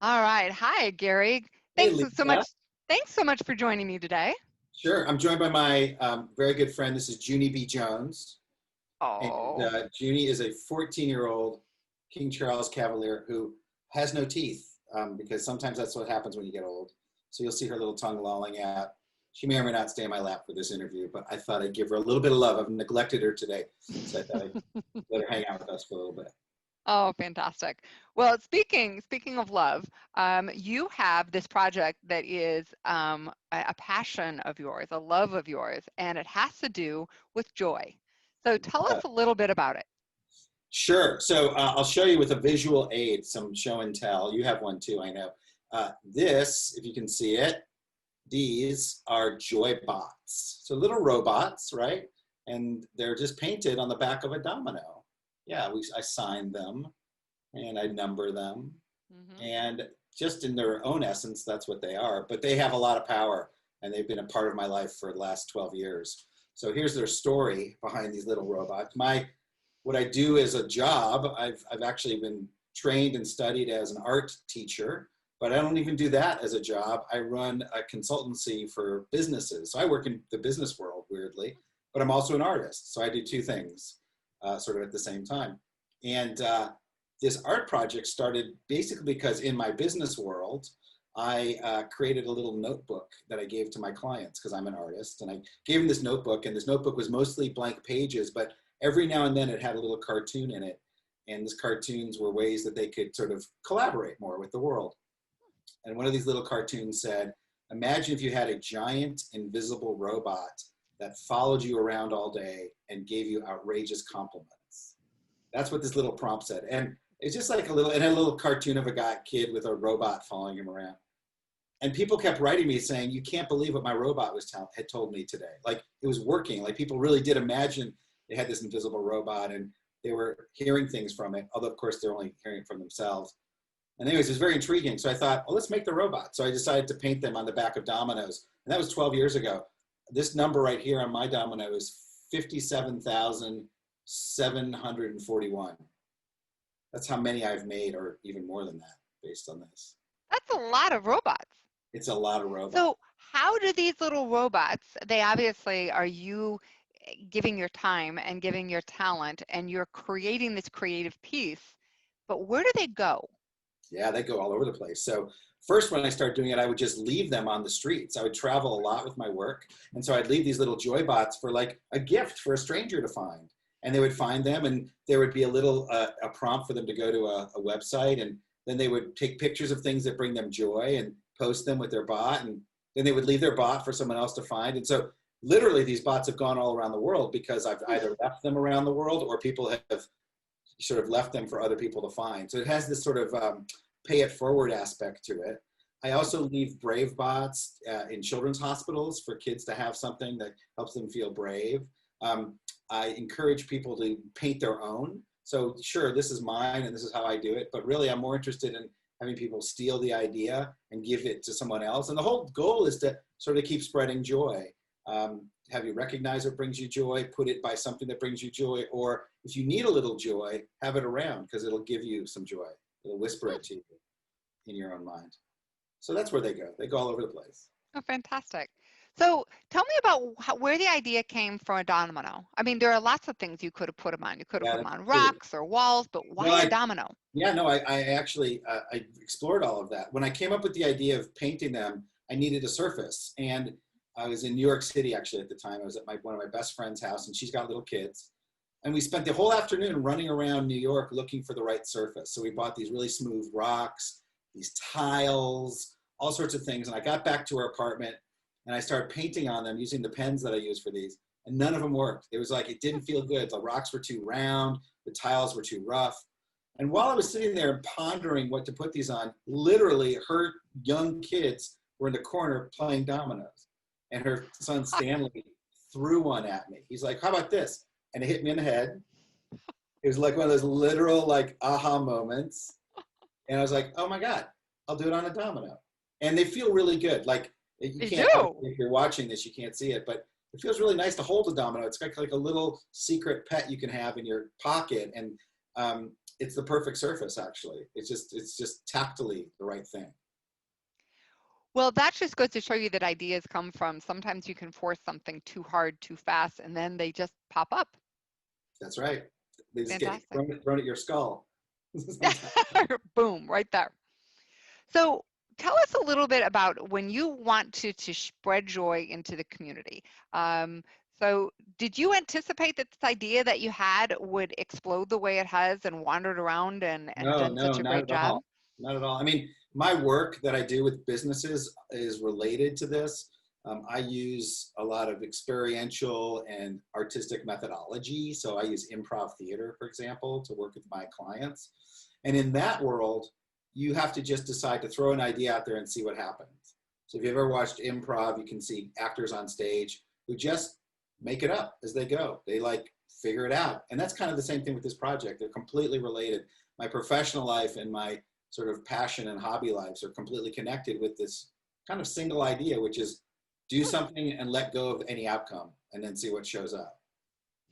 All right. Hi, Gary. Hey, Thanks so much. Lisa. Thanks so much for joining me today. Sure. I'm joined by my very good friend. This is Junie B. Jones. And Oh, Junie is a 14-year-old King Charles Cavalier who has no teeth because sometimes that's what happens when you get old. So you'll see her little tongue lolling out. She may or may not stay in my lap for this interview, but I thought I'd give her a little bit of love. I've neglected her today. So I thought I'd let her hang out with us for a little bit. oh, fantastic. Well, speaking of love, you have this project that is a passion of yours, a love of yours, and it has to do with joy. So tell us a little bit about it. Sure. So I'll show you with a visual aid, some show and tell. You have one too, I know. This, if you can see it, these are joy bots. So little robots, right? And they're just painted on the back of a domino. Yeah, I sign them and I number them. Mm-hmm. And just in their own essence, that's what they are. But they have a lot of power and they've been a part of my life for the last 12 years. So here's their story behind these little robots. What I do as a job, I've actually been trained and studied as an art teacher, but I don't even do that as a job. I run a consultancy for businesses. So I work in the business world, weirdly, but I'm also an artist. So I do two things sort of at the same time. And this art project started basically because in my business world, I created a little notebook that I gave to my clients because I'm an artist. And I gave them this notebook, and this notebook was mostly blank pages, but every now and then it had a little cartoon in it. And these cartoons were ways that they could sort of collaborate more with the world. And one of these little cartoons said, imagine if you had a giant invisible robot that followed you around all day and gave you outrageous compliments. That's what this little prompt said. And it's just like it had a little cartoon of a kid with a robot following him around. And people kept writing me saying, you can't believe what my robot had told me today. Like it was working. Like people really did imagine they had this invisible robot and they were hearing things from it. Although of course they're only hearing it from themselves. And anyways, it was very intriguing. So I thought, well, let's make the robot. So I decided to paint them on the back of dominoes. And that was 12 years ago. This number right here on my domino is 57,741. That's how many I've made, or even more than that, based on this. That's a lot of robots. It's a lot of robots. So how do these little robots, they obviously are you giving your time and giving your talent and you're creating this creative piece, but where do they go? Yeah, they go all over the place. So first, when I started doing it, I would just leave them on the streets. I would travel a lot with my work. And so I'd leave these little joy bots for like a gift for a stranger to find. And they would find them and there would be a little a prompt for them to go to a website. And then they would take pictures of things that bring them joy and post them with their bot. And then they would leave their bot for someone else to find. And so literally these bots have gone all around the world because I've either left them around the world or people have sort of left them for other people to find. So it has this sort of pay it forward aspect to it. I also leave Brave Bots in children's hospitals for kids to have something that helps them feel brave. I encourage people to paint their own. So sure, this is mine and this is how I do it, but really I'm more interested in having people steal the idea and give it to someone else. And the whole goal is to sort of keep spreading joy. Have you recognize what brings you joy, put it by something that brings you joy, or if you need a little joy, have it around because it'll give you some joy. It'll whisper it to you in your own mind. So that's where they go. They go all over the place. Oh, fantastic. So tell me about where the idea came from a domino. I mean, there are lots of things you could have put them on. You could have put them on rocks or walls, but why a domino? Yeah, no, I actually, I explored all of that. When I came up with the idea of painting them, I needed a surface. And I was in New York City actually at the time. I was at one of my best friend's house and she's got little kids. And we spent the whole afternoon running around New York looking for the right surface. So we bought these really smooth rocks, these tiles, all sorts of things. And I got back to our apartment and I started painting on them using the pens that I use for these. And none of them worked. It was like, it didn't feel good. The rocks were too round, the tiles were too rough. And while I was sitting there and pondering what to put these on, literally her young kids were in the corner playing dominoes. And her son Stanley threw one at me. He's like, how about this? And it hit me in the head. It was like one of those literal like aha moments. And I was like, oh my God, I'll do it on a domino. And they feel really good. Like you can't, if you're watching this, you can't see it, but it feels really nice to hold a domino. It's like a little secret pet you can have in your pocket. And it's the perfect surface, actually. It's just tactily the right thing. Well, that just goes to show you that ideas come from, sometimes you can force something too hard, too fast, and then they just pop up. That's right. They just get Fantastic. thrown at your skull. Boom, right there. So tell us a little bit about when you want to spread joy into the community. So did you anticipate that this idea that you had would explode the way it has and wandered around and No, done no, such a not great at job? all. Not at all. I mean, my work that I do with businesses is related to this. I use a lot of experiential and artistic methodology. So I use improv theater, for example, to work with my clients. And in that world, you have to just decide to throw an idea out there and see what happens. So if you've ever watched improv, you can see actors on stage who just make it up as they go. They like figure it out. And that's kind of the same thing with this project. They're completely related. My professional life and my sort of passion and hobby lives are completely connected with this kind of single idea, which is do something and let go of any outcome and then see what shows up.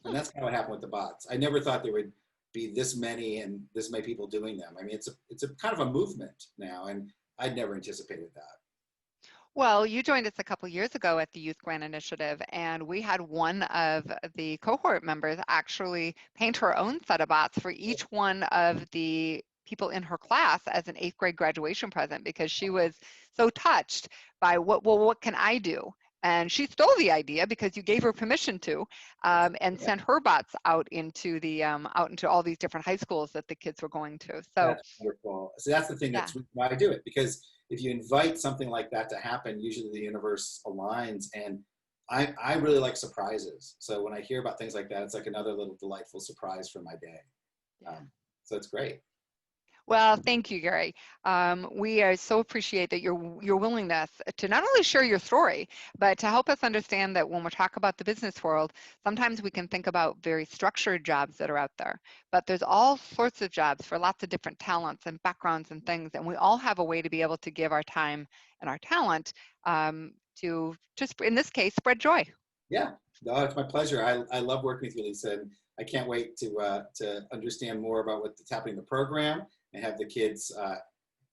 And that's kind of what happened with the bots. I never thought there would be this many and this many people doing them. I mean, it's a kind of a movement now, and I'd never anticipated that. Well, you joined us a couple years ago at the Youth Grant Initiative, and we had one of the cohort members actually paint her own set of bots for each one of the people in her class as an 8th grade graduation present, because she was so touched by what can I do? And she stole the idea because you gave her permission to, and Yeah, sent her bots out into the out into all these different high schools that the kids were going to. So that's wonderful. So that's the thing, yeah. that's why I do it, because if you invite something like that to happen, usually the universe aligns. And I really like surprises. So when I hear about things like that, it's like another little delightful surprise for my day. So it's great. Well, thank you, Gary. We so appreciate that your willingness to not only share your story, but to help us understand that when we talk about the business world, sometimes we can think about very structured jobs that are out there, but there's all sorts of jobs for lots of different talents and backgrounds and things, and we all have a way to be able to give our time and our talent to just, in this case, spread joy. Yeah, no, it's my pleasure. I love working with you, Lisa, and I can't wait to understand more about what's happening in the program and have the kids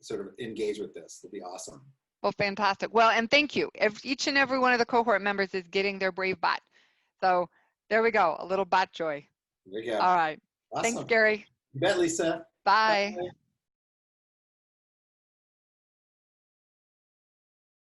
sort of engage with this. It'll be awesome. Well, fantastic. Well, and thank you. Each and every one of the cohort members is getting their Brave Bot. So there we go, a little bot joy. There you go. All right. Thanks, Awesome. Gary. You bet, Lisa. Bye. Bye.